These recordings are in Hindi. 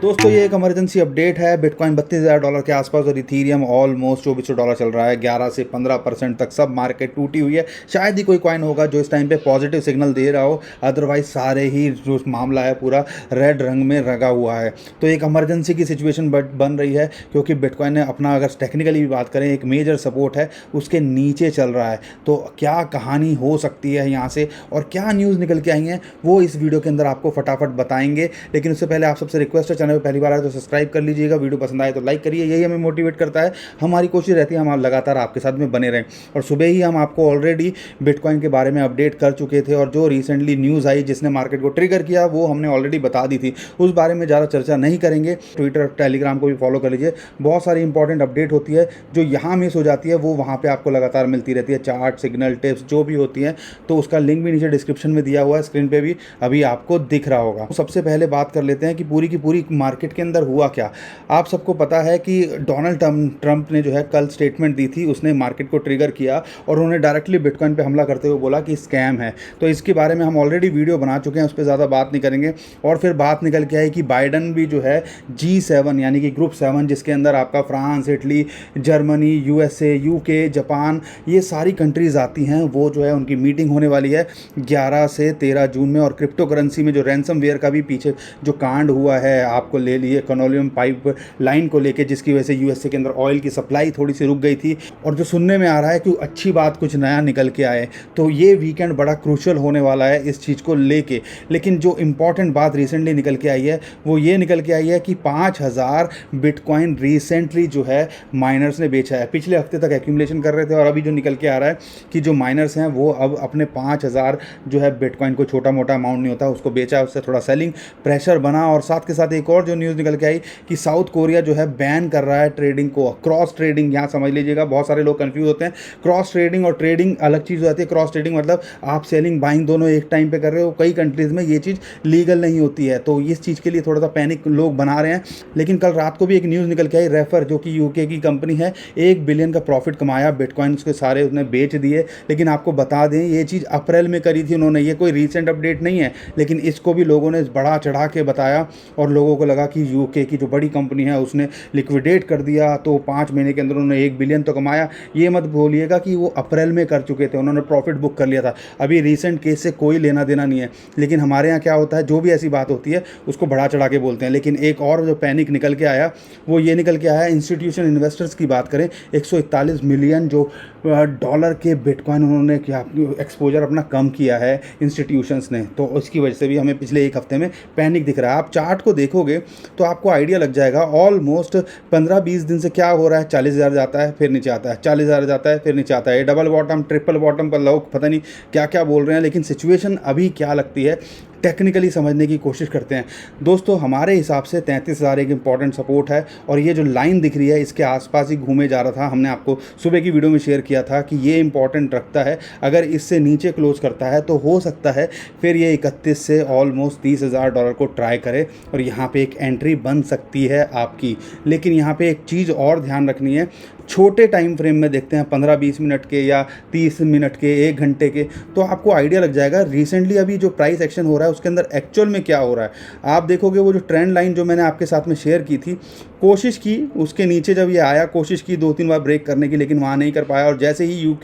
दोस्तों ये एक इमरजेंसी अपडेट है। बिटकॉइन $32,000 के आसपास और इथीरियम ऑलमोस्ट $2400 चल रहा है। 11 से 15% तक सब मार्केट टूटी हुई है। शायद ही कोई कॉइन होगा जो इस टाइम पे पॉजिटिव सिग्नल दे रहा हो, अदरवाइज सारे ही जो मामला है पूरा रेड रंग में रंगा हुआ है। तो एक इमरजेंसी की सिचुएशन बन रही है क्योंकि बिटकॉइन ने अपना, अगर टेक्निकली भी बात करें, एक मेजर सपोर्ट है उसके नीचे चल रहा है। तो क्या कहानी हो सकती है यहाँ से और क्या न्यूज़ निकल के आई हैं वो इस वीडियो के अंदर आपको फटाफट बताएंगे। लेकिन उससे पहले आप सबसे रिक्वेस्ट है, चैनल पे पहली बार आए तो सब्सक्राइब कर लीजिएगा, वीडियो पसंद आए तो लाइक करिए, यही हमें मोटिवेट करता है। हमारी कोशिश रहती है हम लगातार आपके साथ में बने रहें। और सुबह ही हम आपको ऑलरेडी बिटकॉइन के बारे में अपडेट कर चुके थे और जो रिसेंटली न्यूज़ आई जिसने मार्केट को ट्रिगर किया वो हमने ऑलरेडी बता दी थी। उस बारे में ज़्यादा चर्चा नहीं करेंगे। ट्विटर टेलीग्राम को भी फॉलो कर लीजिए, बहुत सारी इंपॉर्टेंट अपडेट होती है जो यहाँ मिस हो जाती है वो वहाँ पर आपको लगातार मिलती रहती है। चार्ट, सिग्नल, टिप्स जो भी होती हैं, तो उसका लिंक भी नीचे डिस्क्रिप्शन में दिया हुआ है, स्क्रीन पर भी अभी आपको दिख रहा होगा। सबसे पहले बात कर लेते हैं कि पूरी की पूरी मार्केट के अंदर हुआ क्या। आप सबको पता है कि डोनाल्ड ट्रंप ने जो है कल स्टेटमेंट दी थी, उसने मार्केट को ट्रिगर किया और उन्होंने डायरेक्टली बिटकॉइन पे हमला करते हुए बोला कि स्कैम है। तो इसके बारे में हम ऑलरेडी वीडियो बना चुके हैं, उस पर ज़्यादा बात नहीं करेंगे। और फिर बात निकल के आई कि बाइडन भी जो है G7 यानी कि ग्रुप 7, जिसके अंदर आपका France, Italy, Germany, USA, UK, Japan, ये सारी कंट्रीज़ आती हैं, वो जो है उनकी मीटिंग होने वाली है 11 से 13 जून में। और क्रिप्टो करेंसी में जो रैंसमवेयर का भी पीछे जो कांड हुआ है, आपको ले लिए कनोलियम पाइप लाइन को लेके, जिसकी वजह से USA के अंदर ऑयल की सप्लाई थोड़ी सी रुक गई थी। और जो सुनने में आ रहा है कि अच्छी बात कुछ नया निकल के आए, तो ये वीकेंड बड़ा क्रूशल होने वाला है इस चीज़ को लेके। लेकिन जो इंपॉर्टेंट बात रिसेंटली निकल के आई है वो ये निकल के आई है कि 5000 बिटकॉइन रिसेंटली जो है माइनर्स ने बेचा है। पिछले हफ्ते तक एक्यूमुलेशन कर रहे थे और अभी जो निकल के आ रहा है कि जो माइनर्स हैं वो अब अपने 5000 जो है बिटकॉइन, को छोटा मोटा अमाउंट नहीं होता, उसको बेचा, उससे थोड़ा सेलिंग प्रेशर बना। और साथ के साथ एक और जो न्यूज़ निकल के आई कि साउथ कोरिया जो है बैन कर रहा है ट्रेडिंग को, क्रॉस ट्रेडिंग। यहाँ समझ लीजिएगा, बहुत सारे लोग कंफ्यूज होते हैं, क्रॉस ट्रेडिंग और ट्रेडिंग अलग चीज़ हो जाती है। क्रॉस ट्रेडिंग मतलब आप सेलिंग बाइंग दोनों एक टाइम पे कर रहे हो। कई कंट्रीज़ में ये चीज़ लीगल नहीं होती है, तो इस चीज़ के लिए थोड़ा सा पैनिक लोग बना रहे हैं। लेकिन कल रात को भी एक न्यूज़ निकल के आई, रेफर जो कि UK की कंपनी है, 1 बिलियन का प्रॉफिट कमाया, बिटकॉइंस के सारे उसने बेच दिए। लेकिन आपको बता दें ये चीज़ अप्रैल में करी थी उन्होंने, ये कोई रीसेंट अपडेट नहीं है। लेकिन इसको भी लोगों ने बढ़ा चढ़ा के बताया और लोगों को लगा कि UK की जो बड़ी कंपनी है उसने लिक्विडेट कर दिया, तो 5 महीने के अंदर उन्होंने 1 बिलियन तो कमाया। ये मत भूलिएगा कि वो अप्रैल में कर चुके थे, उन्होंने प्रॉफिट बुक कर लिया था। अभी रीसेंट केस से कोई लेना देना नहीं है। लेकिन हमारे यहाँ क्या होता है, जो भी ऐसी बात होती है उसको बढ़ा चढ़ा के बोलते हैं। लेकिन एक और जो पैनिक निकल के आया वो ये निकल के आया, इंस्टीट्यूशन इन्वेस्टर्स की बात करें, 141 मिलियन जो डॉलर के बिटकॉइन उन्होंने क्या एक्सपोजर अपना कम किया है इंस्टीट्यूशंस ने। तो उसकी वजह से भी हमें पिछले एक हफ्ते में पैनिक दिख रहा है। आप चार्ट को देखोगे तो आपको आइडिया लग जाएगा, ऑलमोस्ट 15-20 दिन से क्या हो रहा है। 40,000 जाता है फिर नीचे आता है, 40,000 जाता है फिर नीचे आता है। डबल बॉटम, ट्रिपल बॉटम पर लोग पता नहीं क्या क्या बोल रहे हैं। लेकिन सिचुएशन अभी क्या लगती है, टेक्निकली समझने की कोशिश करते हैं। दोस्तों हमारे हिसाब से 33,000 एक इंपॉर्टेंट सपोर्ट है और ये जो लाइन दिख रही है इसके आसपास ही घूमे जा रहा था। हमने आपको सुबह की वीडियो में शेयर किया था कि ये इंपॉर्टेंट रखता है। अगर इससे नीचे क्लोज करता है तो हो सकता है फिर ये 31 से ऑलमोस्ट $30,000 को ट्राई करे और यहाँ पे एक एंट्री बन सकती है आपकी। लेकिन यहाँ पे एक चीज़ और ध्यान रखनी है, छोटे टाइम फ्रेम में देखते हैं 15-20 मिनट के या 30 मिनट के, 1 घंटे के, तो आपको आइडिया लग जाएगा रिसेंटली अभी जो प्राइस एक्शन हो रहा है उसके अंदर एक्चुअल में क्या हो रहा है। आप देखोगे वो जो ट्रेंड लाइन जो मैंने आपके साथ में शेयर की थी, कोशिश की उसके नीचे जब ये आया, कोशिश की 2-3 बार ब्रेक करने की, लेकिन वहाँ नहीं कर पाया। और जैसे ही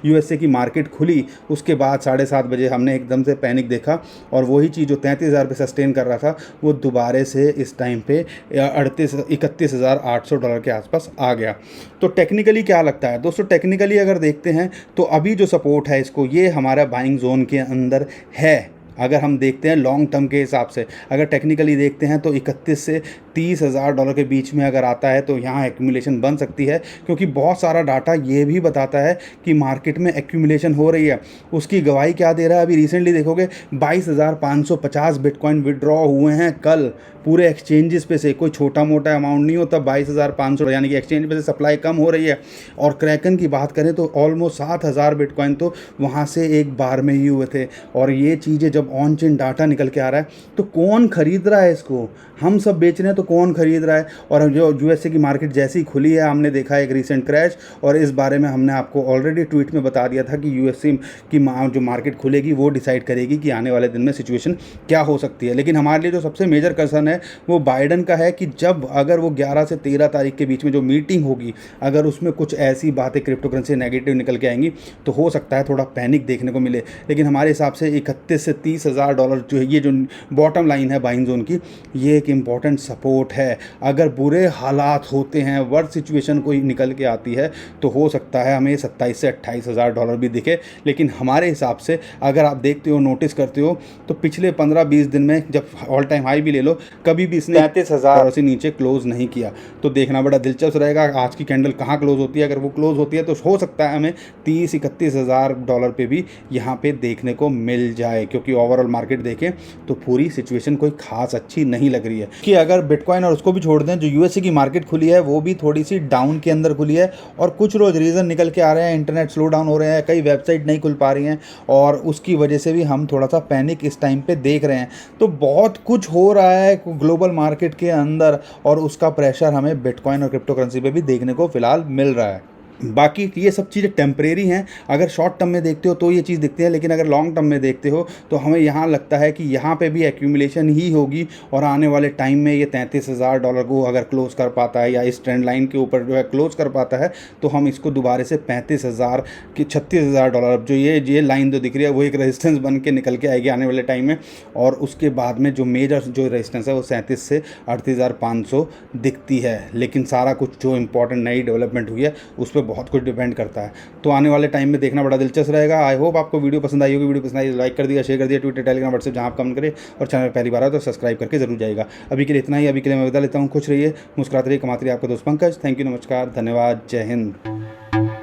USA की मार्केट खुली उसके बाद 7:30 बजे हमने एकदम से पैनिक देखा और वही चीज़ जो 33,000 पे सस्टेन कर रहा था वो दोबारे से इस टाइम पे $31,800 के आसपास आ गया। तो टेक्निकली क्या लगता है दोस्तों, टेक्निकली अगर देखते हैं तो अभी जो सपोर्ट है इसको, ये हमारा बाइंग जोन के अंदर है। अगर हम देखते हैं लॉन्ग टर्म के हिसाब से, अगर टेक्निकली देखते हैं तो 31 से $30,000 के बीच में अगर आता है तो यहाँ एक्यूमुलेशन बन सकती है। क्योंकि बहुत सारा डाटा ये भी बताता है कि मार्केट में एक्यूमुलेशन हो रही है। उसकी गवाही क्या दे रहा है, अभी रिसेंटली देखोगे 22,550 बिटकॉइन विड्रॉ हुए हैं कल पूरे एक्सचेंजेस पे से। कोई छोटा मोटा अमाउंट नहीं होता, 22,500, यानी कि एक्सचेंज पे से सप्लाई कम हो रही है। और क्रैकन की बात करें तो ऑलमोस्ट 7,000 बिटकॉइन तो वहाँ से एक बार में ही हुए थे। और ये चीज़ें जब जब ऑन चेन डाटा निकल के आ रहा है तो कौन खरीद रहा है इसको? हम सब बेच रहे हैं तो कौन खरीद रहा है? और जो यूएसए की मार्केट जैसी खुली है, हमने देखा एक रीसेंट क्रैश, और इस बारे में हमने आपको ऑलरेडी ट्वीट में बता दिया था कि यूएसए की जो मार्केट खुलेगी वो डिसाइड करेगी कि आने वाले दिन में सिचुएशन क्या हो सकती है। लेकिन हमारे लिए जो सबसे मेजर कंसर्न है वो बाइडन का है कि जब अगर वो 11 से 13 तारीख के बीच में जो मीटिंग होगी, अगर उसमें कुछ ऐसी बातें क्रिप्टो करेंसी नेगेटिव निकल के आएंगी तो हो सकता है थोड़ा पैनिक देखने को मिले। लेकिन हमारे हिसाब से 31 से 30 हज़ार डॉलर जो है, ये जो बॉटम लाइन है बाइंग जोन की, ये एक इम्पॉर्टेंट सपोर्ट है। अगर बुरे हालात होते हैं, वर्स्ट सिचुएशन कोई निकल के आती है तो हो सकता है हमें 27 से 28 हज़ार डॉलर भी दिखे। लेकिन हमारे हिसाब से अगर आप देखते हो, नोटिस करते हो, तो पिछले 15-20 दिन में जब ऑल टाइम हाई भी ले लो, कभी भी इसने 33,000 से नीचे क्लोज नहीं किया। तो देखना बड़ा दिलचस्प रहेगा आज की कैंडल कहाँ क्लोज होती है। अगर वो क्लोज होती है तो हो सकता है हमें 30-31 हज़ार डॉलर पे भी यहाँ पे देखने को मिल जाए, क्योंकि ओवरऑल मार्केट देखें तो पूरी सिचुएशन कोई खास अच्छी नहीं लग रही है। कि अगर बिटकॉइन और उसको भी छोड़ दें, जो यूएसए की मार्केट खुली है वो भी थोड़ी सी डाउन के अंदर खुली है, और कुछ रोज रीज़न निकल के आ रहे हैं, इंटरनेट स्लो डाउन हो रहे हैं, कई वेबसाइट नहीं खुल पा रही हैं, और उसकी वजह से भी हम थोड़ा सा पैनिक इस टाइम पे देख रहे हैं। तो बहुत कुछ हो रहा है ग्लोबल मार्केट के अंदर, और उसका प्रेशर हमें बिटकॉइन और क्रिप्टो करेंसी पे भी देखने को फिलहाल मिल रहा है। बाकी ये सब चीज़ें टेम्परेरी हैं। अगर शॉर्ट टर्म में देखते हो तो ये चीज़ दिखती है, लेकिन अगर लॉन्ग टर्म में देखते हो तो हमें यहाँ लगता है कि यहाँ पे भी एक्यूमुलेशन ही होगी, और आने वाले टाइम में ये 33,000 डॉलर को अगर क्लोज कर पाता है या इस ट्रेंड लाइन के ऊपर जो है क्लोज कर पाता है, तो हम इसको दोबारा से 35,000 कि 36,000 डॉलर, जो ये लाइन जो दिख रही है वो एक रेजिस्टेंस बन के निकल के आएगी आने वाले टाइम में। और उसके बाद में जो मेजर जो रेजिस्टेंस है वो 37 से 38,500 दिखती है। लेकिन सारा कुछ जो इंपॉर्टेंट नई डेवलपमेंट हुई है उस पर बहुत कुछ डिपेंड करता है। तो आने वाले टाइम में देखना बड़ा दिलचस्प रहेगा। आई होप आपको वीडियो पसंद आई होगी। वीडियो पसंद आई लाइक कर दिया, शेयर कर दिया, ट्विटर, टेलीग्राम, व्हाट्सएप जहाँ आप कमेंट करें, और चैनल पहली बार आए तो सब्सक्राइब करके जरूर जाएगा। अभी के लिए इतना ही। अभी के लिए मैं विदा लेता हूँ। खुश रहिए, मुस्कुराते रहिए, कमाते रहिए। आपका दोस्त पंकज। थैंक यू, नमस्कार, धन्यवाद, जय हिंद।